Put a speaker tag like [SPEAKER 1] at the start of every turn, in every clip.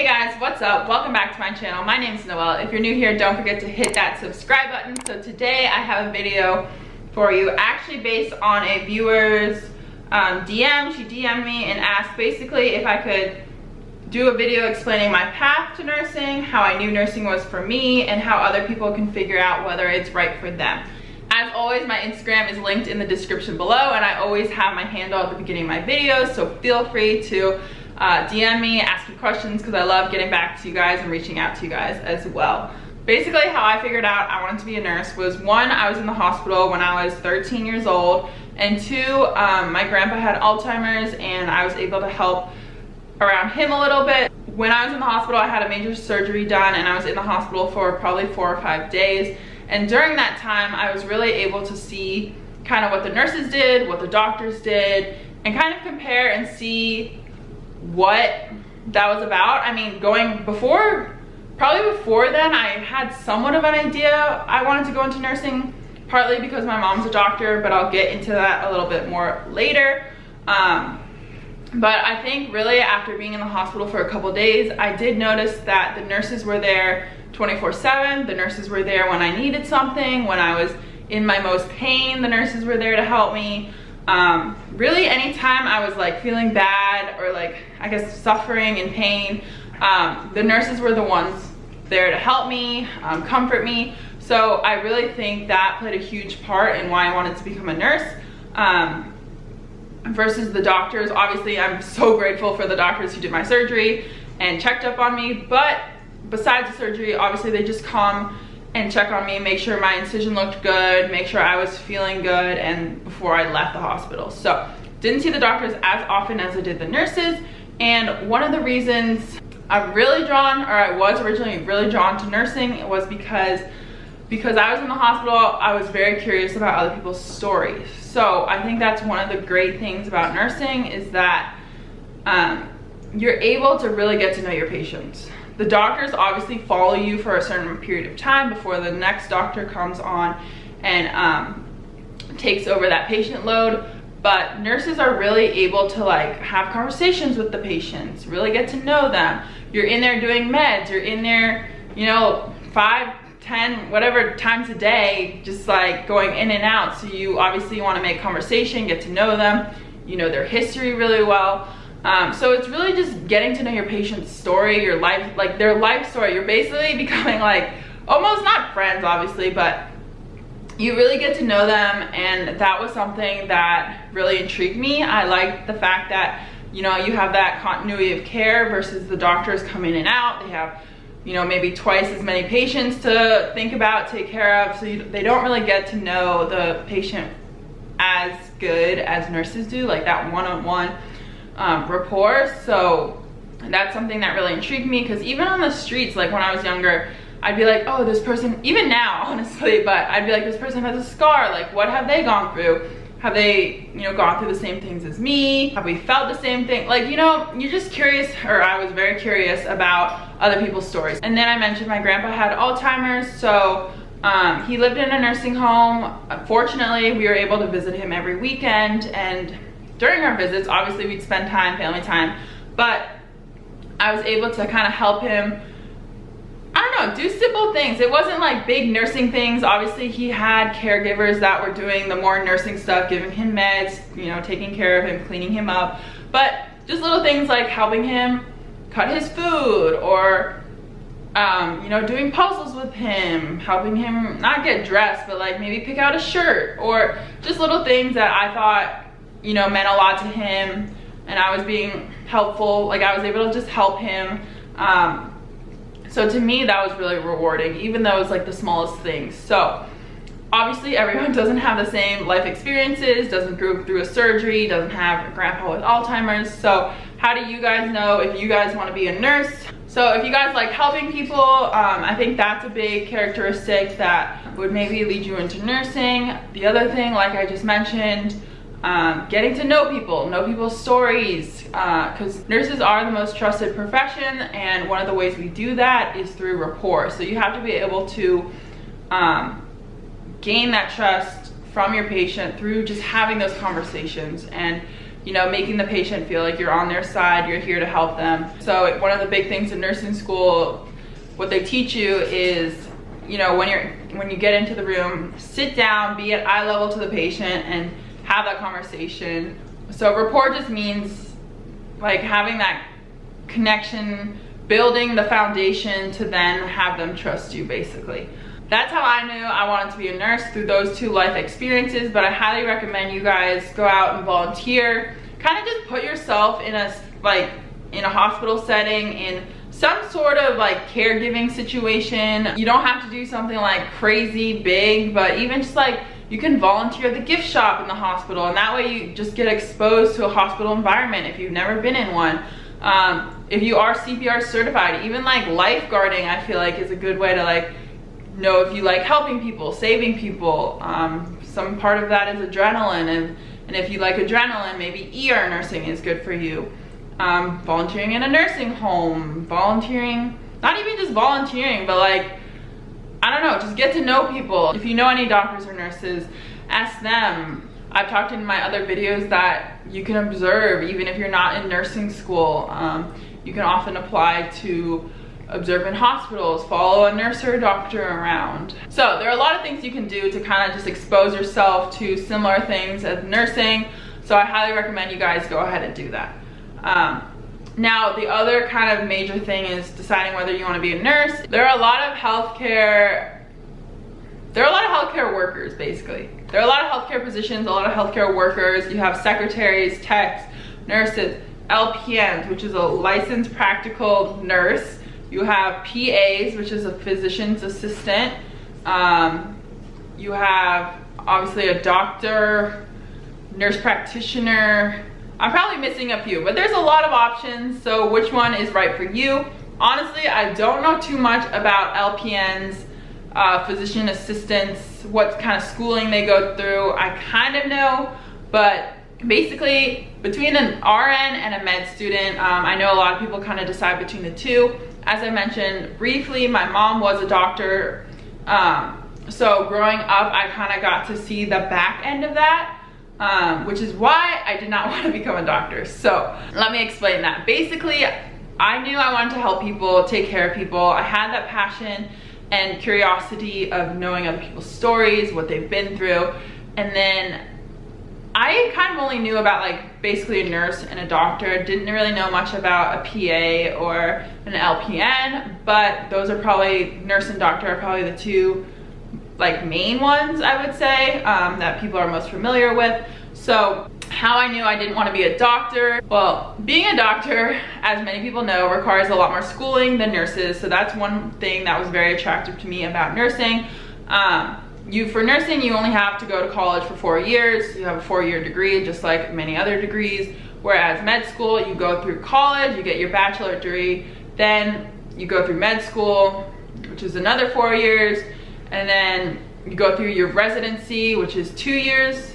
[SPEAKER 1] Hey guys, what's up? Welcome back to my channel. My name is Noelle. If you're new here, don't forget to hit that subscribe button. So today I have a video for you actually based on a viewer's DM. She DM'd me and asked basically if I could do a video explaining my path to nursing, how I knew nursing was for me, and how other people can figure out whether it's right for them. As always, my Instagram is linked in the description below, and I always have my handle at the beginning of my videos, so feel free to DM me, ask me questions, because I love getting back to you guys and reaching out to you guys as well. Basically, how I figured out I wanted to be a nurse was, one, I was in the hospital when I was 13 years old, and two, my grandpa had Alzheimer's and I was able to help around him a little bit. When I was in the hospital, I had a major surgery done and I was in the hospital for probably 4 or 5 days. And during that time, I was really able to see kind of what the nurses did, what the doctors did, and kind of compare and see what that was about. I mean, probably before then, I had somewhat of an idea I wanted to go into nursing, partly because my mom's a doctor, but I'll get into that a little bit more later. But I think really after being in the hospital for a couple days, I did notice that the nurses were there 24/7. The nurses were there when I needed something. When I was in my most pain, the nurses were there to help me. Really anytime I was like feeling bad or like, I guess, suffering and pain, the nurses were the ones there to help me, comfort me. So I really think that played a huge part in why I wanted to become a nurse. Versus the doctors. Obviously, I'm so grateful for the doctors who did my surgery and checked up on me, but besides the surgery, obviously they just come and check on me, make sure my incision looked good, make sure I was feeling good, and before I left the hospital. So didn't see the doctors as often as I did the nurses. And one of the reasons I'm really drawn, or I was originally really drawn to nursing, was because I was in the hospital, I was very curious about other people's stories. So I think that's one of the great things about nursing, is that you're able to really get to know your patients. The doctors obviously follow you for a certain period of time before the next doctor comes on and takes over that patient load. But nurses are really able to like have conversations with the patients, really get to know them. You're in there doing meds, you're in there, you know, 5, 10, whatever times a day, just like going in and out. So you obviously want to make conversation, get to know them, you know their history really well. So it's really just getting to know your patient's story, your life, like their life story. You're basically becoming like, almost not friends obviously, but you really get to know them. And that was something that really intrigued me. I liked the fact that, you know, you have that continuity of care versus the doctors come in and out. They have, you know, maybe twice as many patients to think about, take care of. So they don't really get to know the patient as good as nurses do, like that one-on-one rapport. So that's something that really intrigued me, because even on the streets, like when I was younger, I'd be like, oh, this person, even now honestly, but I'd be like, this person has a scar, like what have they gone through? Have they, you know, gone through the same things as me? Have we felt the same thing? Like, you know, you're just curious, or I was very curious about other people's stories. And then I mentioned my grandpa had Alzheimer's, so he lived in a nursing home. Fortunately, we were able to visit him every weekend, and during our visits, obviously we'd spend time, family time, but I was able to kind of help him, I don't know, do simple things. It wasn't like big nursing things. Obviously he had caregivers that were doing the more nursing stuff, giving him meds, you know, taking care of him, cleaning him up, but just little things like helping him cut his food, or you know, doing puzzles with him, helping him not get dressed, but like maybe pick out a shirt, or just little things that I thought, you know, meant a lot to him, and I was being helpful. Like I was able to just help him. So to me, that was really rewarding, even though it was like the smallest things. So obviously everyone doesn't have the same life experiences, doesn't go through a surgery, doesn't have a grandpa with Alzheimer's. So how do you guys know if you guys want to be a nurse? So if you guys like helping people, I think that's a big characteristic that would maybe lead you into nursing. The other thing, like I just mentioned, getting to know people's stories, because nurses are the most trusted profession, and one of the ways we do that is through rapport. So you have to be able to gain that trust from your patient through just having those conversations and you know, making the patient feel like you're on their side, you're here to help them. So one of the big things in nursing school, what they teach you is, you know, when you get into the room, sit down, be at eye level to the patient and have that conversation. So rapport just means like having that connection, building the foundation to then have them trust you, basically. That's how I knew I wanted to be a nurse, through those 2 life experiences. But I highly recommend you guys go out and volunteer. Kind of just put yourself in a hospital setting, in some sort of like caregiving situation. You don't have to do something like crazy big, but even just like, you can volunteer at the gift shop in the hospital, and that way you just get exposed to a hospital environment if you've never been in one. If you are CPR certified, even like lifeguarding, I feel like is a good way to like know if you like helping people, saving people. Some part of that is adrenaline, and if you like adrenaline, maybe ER nursing is good for you. Volunteering in a nursing home, volunteering, not even just volunteering, but like, I don't know, just get to know people. If you know any doctors or nurses, ask them. I've talked in my other videos that you can observe even if you're not in nursing school. You can often apply to observe in hospitals, follow a nurse or a doctor around. So there are a lot of things you can do to kind of just expose yourself to similar things as nursing. So I highly recommend you guys go ahead and do that. Now, the other kind of major thing is deciding whether you want to be a nurse. There are a lot of healthcare workers, basically. There are a lot of healthcare positions, a lot of healthcare workers. You have secretaries, techs, nurses, LPNs, which is a licensed practical nurse. You have PAs, which is a physician's assistant. You have obviously a doctor, nurse practitioner. I'm probably missing a few, but there's a lot of options. So which one is right for you? Honestly, I don't know too much about LPNs, physician assistants, what kind of schooling they go through. I kind of know, but basically between an RN and a med student, I know a lot of people kind of decide between the two. As I mentioned briefly, my mom was a doctor. So growing up, I kind of got to see the back end of that. Which is why I did not want to become a doctor. So let me explain that. Basically, I knew I wanted to help people, take care of people. I had that passion and curiosity of knowing other people's stories, what they've been through. And then I kind of only knew about like basically a nurse and a doctor. Didn't really know much about a PA or an LPN, but those are probably, nurse and doctor are probably the two like main ones, I would say, that people are most familiar with. So how I knew I didn't want to be a doctor? Well, being a doctor, as many people know, requires a lot more schooling than nurses. So that's one thing that was very attractive to me about nursing. For nursing, you only have to go to college for 4 years. You have a 4-year degree, just like many other degrees. Whereas med school, you go through college, you get your bachelor degree, then you go through med school, which is another 4 years. And then you go through your residency, which is 2 years,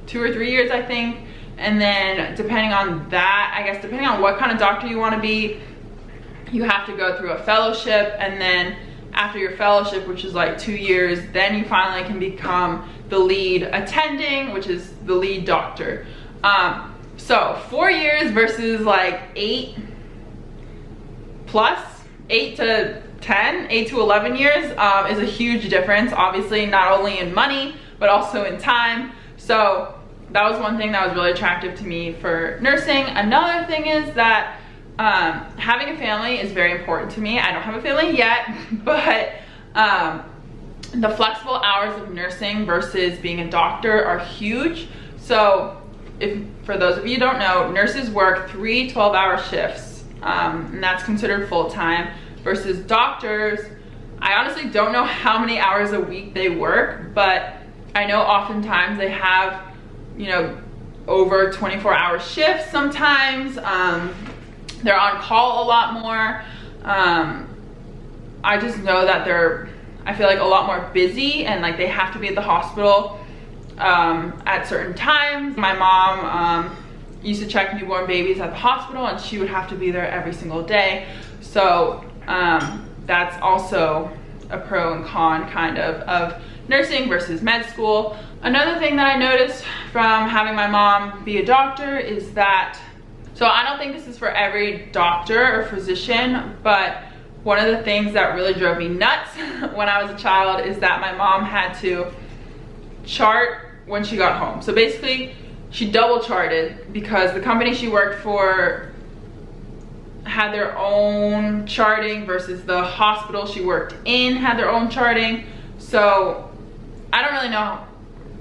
[SPEAKER 1] 2 or 3 years, I think. And then depending on that, I guess depending on what kind of doctor you want to be, you have to go through a fellowship. And then after your fellowship, which is like 2 years, then you finally can become the lead attending, which is the lead doctor. So 4 years versus like 8 plus, 8 to 11 years is a huge difference, obviously, not only in money, but also in time. So that was one thing that was really attractive to me for nursing. Another thing is that having a family is very important to me. I don't have a family yet, but the flexible hours of nursing versus being a doctor are huge. So for those of you who don't know, nurses work 3 12-hour shifts, and that's considered full-time. Versus doctors, I honestly don't know how many hours a week they work, but I know oftentimes they have, you know, over 24-hour shifts sometimes. They're on call a lot more. I just know that I feel like a lot more busy, and like they have to be at the hospital at certain times. My mom used to check newborn babies at the hospital, and she would have to be there every single day. So that's also a pro and con kind of nursing versus med school. Another thing that I noticed from having my mom be a doctor is that, so I don't think this is for every doctor or physician, but one of the things that really drove me nuts when I was a child is that my mom had to chart when she got home. So basically, she double charted because the company she worked for had their own charting versus the hospital she worked in had their own charting. So I don't really know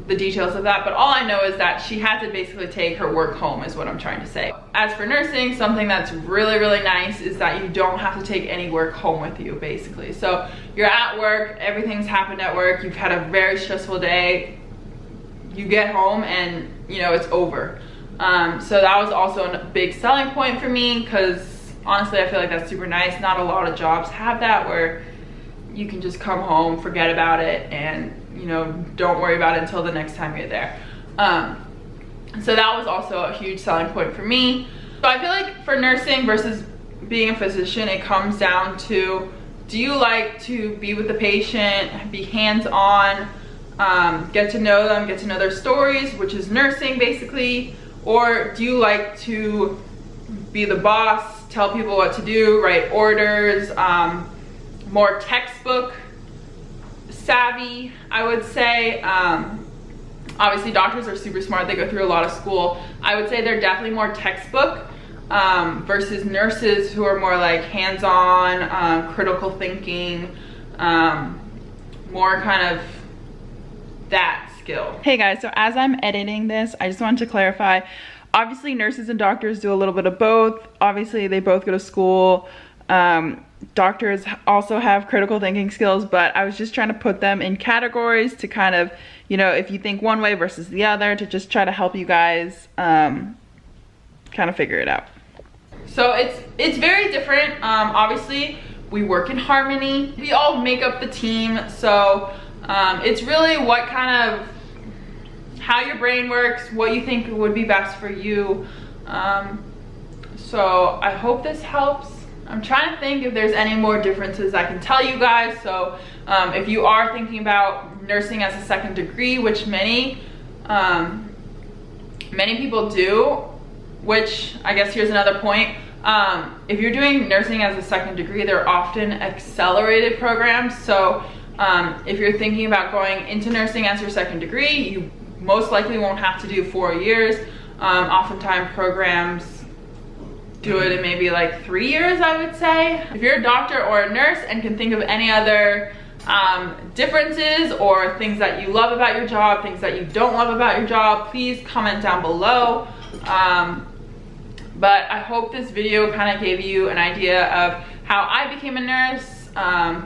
[SPEAKER 1] the details of that, but all I know is that she had to basically take her work home is what I'm trying to say. As for nursing, something that's really, really nice is that you don't have to take any work home with you, basically. So you're at work, everything's happened at work, you've had a very stressful day, you get home and you know it's over. So that was also a big selling point for me, because honestly I feel like that's super nice. Not a lot of jobs have that, where you can just come home, forget about it, and you know, don't worry about it until the next time you're there. So that was also a huge selling point for me. So I feel like for nursing versus being a physician, it comes down to, do you like to be with the patient, be hands-on, get to know them, get to know their stories, which is nursing basically, or do you like to be the boss, tell people what to do, write orders, more textbook savvy, I would say. Obviously doctors are super smart, they go through a lot of school. I would say they're definitely more textbook versus nurses who are more like hands-on, critical thinking, more kind of that skill. Hey guys, so as I'm editing this, I just wanted to clarify, obviously nurses and doctors do a little bit of both. Obviously they both go to school. Doctors also have critical thinking skills, but I was just trying to put them in categories to kind of, you know, if you think one way versus the other, to just try to help you guys kind of figure it out. So it's very different. Obviously we work in harmony, we all make up the team, so it's really what kind of, how your brain works, what you think would be best for you. So I hope this helps. I'm trying to think if there's any more differences I can tell you guys. So if you are thinking about nursing as a second degree, which many people do, which I guess here's another point. If you're doing nursing as a second degree, they're often accelerated programs. So if you're thinking about going into nursing as your second degree, you most likely won't have to do 4 years. Oftentimes programs do it in maybe like 3 years, I would say. If you're a doctor or a nurse and can think of any other differences or things that you love about your job, things that you don't love about your job, please comment down below. But I hope this video kind of gave you an idea of how I became a nurse,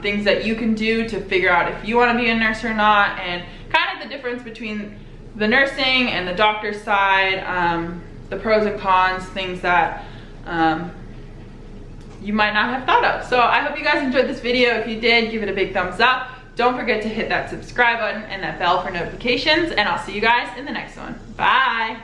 [SPEAKER 1] things that you can do to figure out if you want to be a nurse or not, and kind of the difference between the nursing and the doctor side, the pros and cons, things that you might not have thought of. So I hope you guys enjoyed this video. If you did, give it a big thumbs up. Don't forget to hit that subscribe button and that bell for notifications, and I'll see you guys in the next one. Bye.